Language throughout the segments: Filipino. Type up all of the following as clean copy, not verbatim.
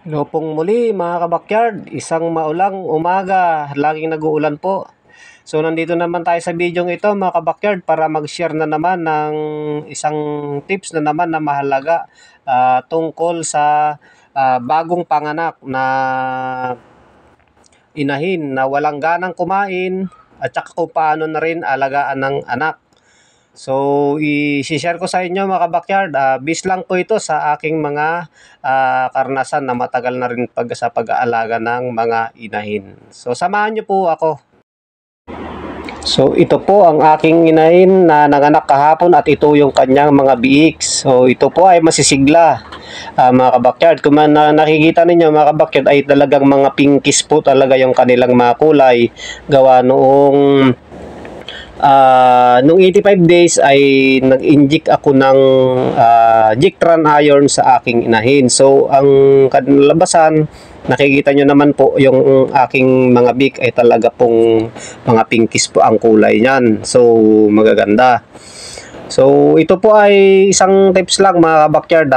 Hello pong muli mga kabakyard, isang maulang umaga, laging nag-uulan po. So nandito naman tayo sa video ito mga kabakyard para mag-share na naman ng isang tips na naman na mahalaga tungkol sa bagong panganak na inahin na walang ganang kumain at saka kung paano na rin alagaan ng anak. So, i-share ko sa inyo mga kabakyard, based lang po ito sa aking mga karanasan na matagal na rin sa pag-aalaga ng mga inahin. So, samahan nyo po ako. So, ito po ang aking inahin na nanganak kahapon at ito yung kanyang mga biik. So, ito po ay masisigla mga kabakyard. Kung nakikita ninyo mga kabakyard ay talagang mga pinkies po talaga yung kanilang mga kulay. Gawa noong nung 85 days ay nag-inject ako ng Jictran iron sa aking inahin. So ang labasan, nakikita nyo naman po yung aking mga beak ay talaga pong mga pinkies po ang kulay niyan. So magaganda. So ito po ay isang tips lang mga kabakyard,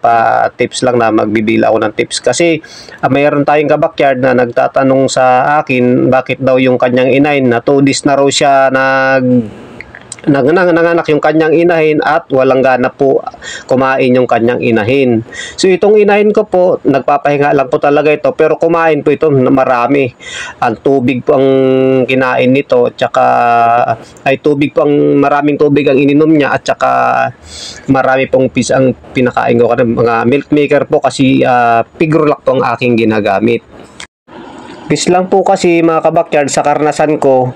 pa tips lang na magbibila ako ng tips kasi mayroon tayong kabakyard na nagtatanong sa akin bakit daw yung kanyang inahin na 2 days na raw siya nanganak yung kanyang inahin at walang gana po kumain yung kanyang inahin. So itong inahin ko po, nagpapahinga lang po talaga ito pero kumain po ito na marami. Ang tubig po ang kinain nito at saka ay tubig po ang maraming tubig ang ininom niya at saka marami pong fish ang pinakain ko kasi mga milk maker po kasi Pigrolac po ang aking ginagamit. Fish lang po kasi mga kabakyard sa karanasan ko.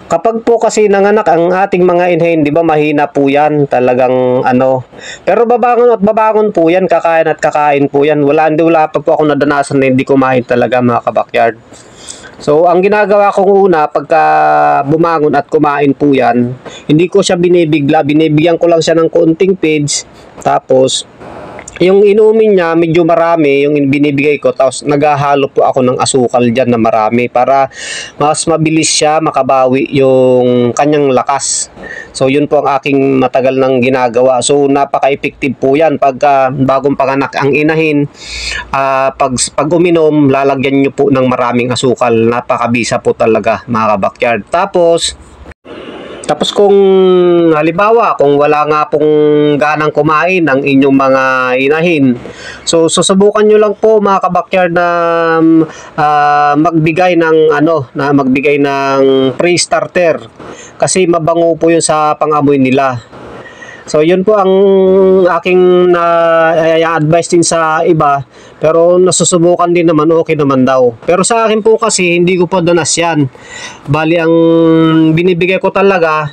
Kapag po kasi nanganak ang ating mga inahin, di ba mahina po yan, talagang ano. Pero babangon at babangon po yan, kakain at kakain po yan. Wala pa po ako nadanasan na hindi kumain talaga mga kabakyard. So, ang ginagawa kong una, pagka bumangon at kumain po yan, hindi ko siya binibigla, binibigyan ko lang siya ng konting feeds, tapos yung inumin niya medyo marami yung binibigay ko, tapos naghahalo po ako ng asukal dyan na marami para mas mabilis siya makabawi yung kanyang lakas. So yun po ang aking matagal nang ginagawa. So napaka-effective po yan pagka bagong panganak ang inahin. Pag uminom, lalagyan nyo po ng maraming asukal. Napakabisa po talaga mga kabakyard. Tapos kung halimbawa, kung wala nga pong ganang kumain ng inyong mga inahin, so susubukan nyo lang po mga kabakyard na magbigay ng pre-starter kasi mabango po yun sa pang-amoy nila. So yun po ang aking advice din sa iba, pero nasusubukan din naman, okay naman daw. Pero sa akin po kasi hindi ko pa danas yan. Bali ang binibigay ko talaga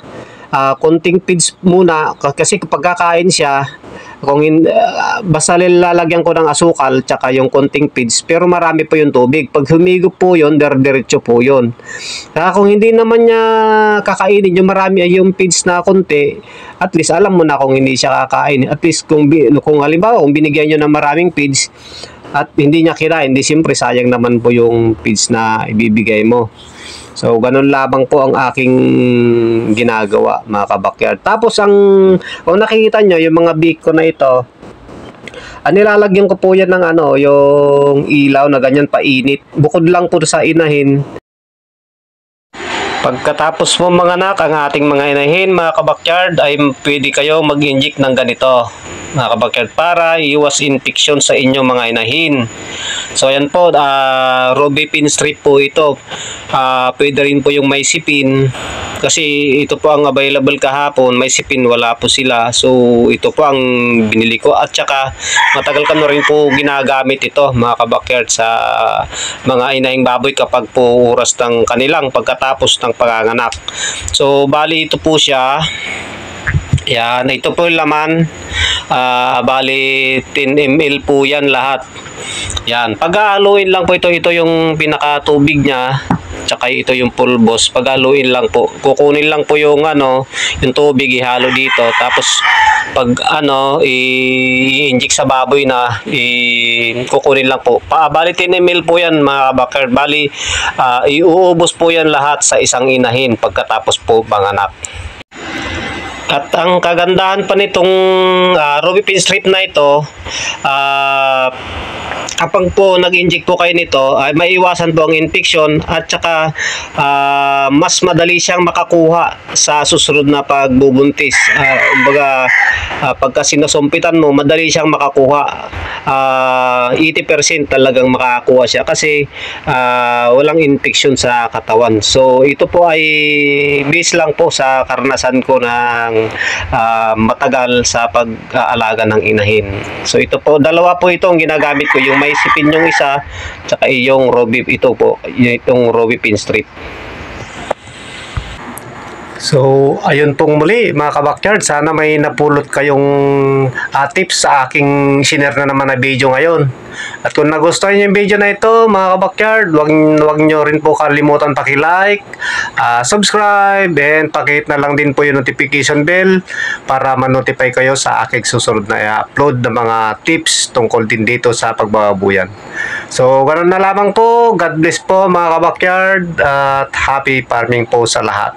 konting feeds muna kasi kapag kakain siya, basta lalagyan ko ng asukal tsaka yung konting feeds, pero marami po yung tubig. Pag humigop po yun, diretso po yun. Kung hindi naman niya kakainin yung marami ay yung feeds na konti, at least alam mo na kung hindi siya kakain. At least kung halimbawa kung binigyan nyo ng maraming feeds at hindi niya kinain, hindi siyempre sayang naman po yung feeds na ibibigay mo. So, ganun labang po ang aking ginagawa mga kabakyard. Tapos, kung nakikita nyo, yung mga beak ko na ito, nilalagyan ko po yan ng yung ilaw na ganyan painit. Bukod lang po sa inahin. Pagkatapos mo manganak ang ating mga inahin, mga kabakyard, ay pwede kayo mag-inject ng ganito, mga kabakyard, para iwas infection sa inyong mga inahin. So ayan po, Robipin strip po ito. Pwede rin po yung Mycipin kasi ito po ang available kahapon. Mycipin wala po sila, so ito po ang binili ko at saka matagal ko na rin po ginagamit ito mga kabakyard sa mga inahing baboy kapag po oras ng kanilang pagkatapos ng panganganak. So bali ito po siya. Yan, ito po yung laman. Bali 10 ml po yan lahat. Yan, pag-haluin lang po ito yung pinaka-tubig niya, tsaka ito yung pulbos. Pag-haluin lang po, kukunin lang po yung yung tubig, ihalo dito, tapos pag i-inject sa baboy na kukunin lang po. Bali 10 ml po yan mga kabakyard. Bali iuubos po yan lahat sa isang inahin pagkatapos po manganak. At ang kagandahan pa nitong Robipin strip na ito, kapag po nag-inject po kayo nito, ay maiwasan po ang infection at saka mas madali siyang makakuha sa susunod na pagbubuntis. Kumbaga, pagka sinusumpitan mo, madali siyang makakuha. 80% talagang makakuha siya kasi walang infection sa katawan. So, ito po ay base lang po sa karanasan ko ng matagal sa pag-aalaga ng inahin. So, ito po, dalawa po itong ginagamit ko, yung may sipin yung isa, tsaka yung Robi, ito po, itong Robipin Street. So, ayun pong muli mga kabakyard. Sana may napulot kayong tips sa aking share na naman na video ngayon. At kung nagustuhan niyo yung video na ito mga kabakyard, wag nyo rin po kalimutan paki-like, subscribe, and pakihit na lang din po yung notification bell para ma-notify kayo sa aking susunod na i-upload na mga tips tungkol din dito sa pagbababuyan. So, ganoon na lamang po. God bless po mga kabakyard at happy farming po sa lahat.